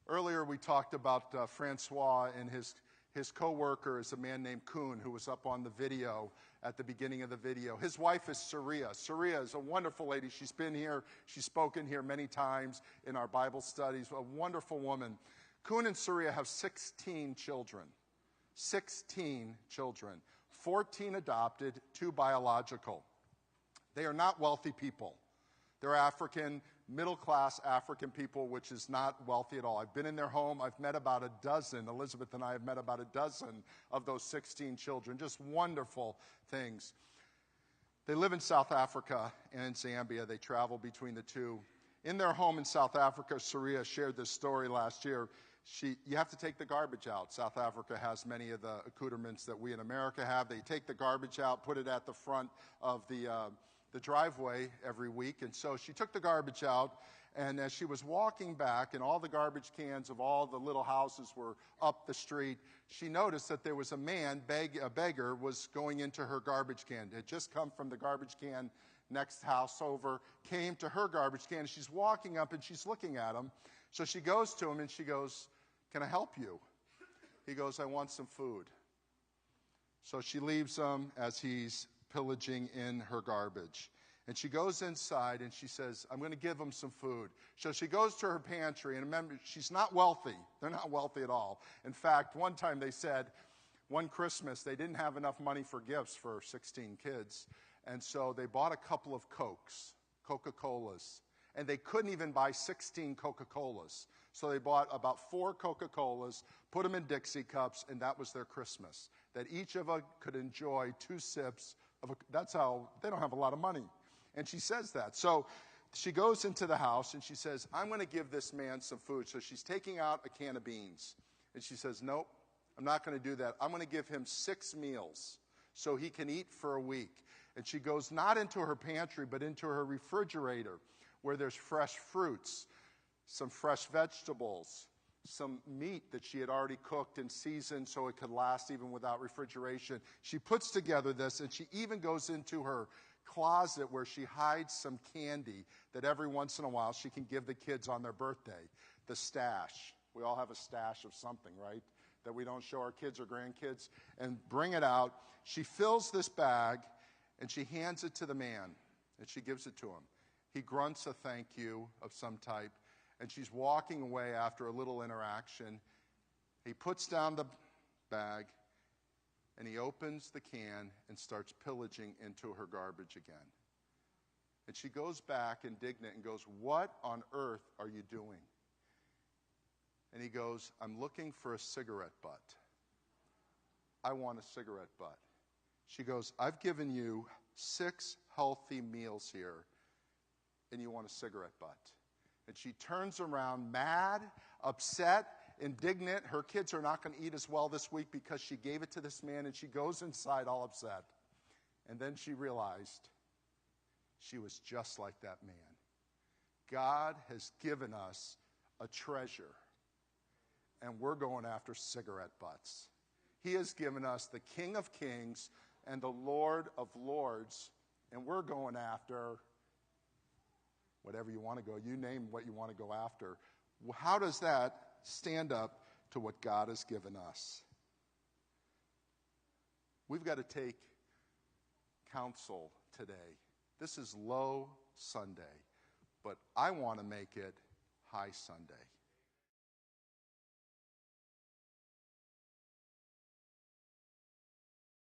Earlier we talked about Francois and his co-worker is a man named Kuhn who was up on the video at the beginning of the video. His wife is Suria. Suria is a wonderful lady. She's been here. She's spoken here many times in our Bible studies. A wonderful woman. Kuhn and Suria have 16 children. 16 children. 14 adopted, 2 biological. They are not wealthy people. They're African, middle-class African people, which is not wealthy at all. I've been in their home. I've met about a dozen. Elizabeth and I have met about a dozen of those 16 children. Just wonderful things. They live in South Africa and in Zambia. They travel between the two. In their home in South Africa, Suria shared this story last year. You have to take the garbage out. South Africa has many of the accoutrements that we in America have. They take the garbage out, put it at the front of the driveway every week. And so she took the garbage out, and as she was walking back, and all the garbage cans of all the little houses were up the street, she noticed that there was a man, a beggar, was going into her garbage can. It had just come from the garbage can next house over, came to her garbage can. She's walking up, and she's looking at him. So she goes to him, and she goes, "Can I help you?" He goes, "I want some food." So she leaves him as he's pillaging in her garbage. And she goes inside and she says, "I'm going to give him some food." So she goes to her pantry, and remember, she's not wealthy. They're not wealthy at all. In fact, one time they said, one Christmas, they didn't have enough money for gifts for 16 kids. And so they bought a couple of Cokes, Coca-Colas. And they couldn't even buy 16 Coca-Colas. So they bought about 4 Coca-Colas, put them in Dixie cups, and that was their Christmas. That each of us could enjoy 2 sips of that's how, they don't have a lot of money. And she says that. So she goes into the house and she says, "I'm going to give this man some food." So she's taking out a can of beans. And she says, "Nope, I'm not going to do that. I'm going to give him 6 meals so he can eat for a week." And she goes not into her pantry, but into her refrigerator, where there's fresh fruits, some fresh vegetables, some meat that she had already cooked and seasoned so it could last even without refrigeration. She puts together this, and she even goes into her closet where she hides some candy that every once in a while she can give the kids on their birthday. The stash. We all have a stash of something, right? That we don't show our kids or grandkids. And bring it out. She fills this bag, and she hands it to the man, and she gives it to him. He grunts a thank you of some type, and she's walking away after a little interaction. He puts down the bag, and he opens the can and starts pillaging into her garbage again. And she goes back indignant and goes, "What on earth are you doing?" And he goes, "I'm looking for a cigarette butt. I want a cigarette butt." She goes, "I've given you 6 healthy meals here, and you want a cigarette butt." And she turns around mad, upset, indignant. Her kids are not going to eat as well this week because she gave it to this man, and she goes inside all upset. And then she realized she was just like that man. God has given us a treasure, and we're going after cigarette butts. He has given us the King of Kings and the Lord of Lords, and we're going after whatever you want to go. You name what you want to go after. How does that stand up to what God has given us? We've got to take counsel today. This is Low Sunday, but I want to make it High Sunday.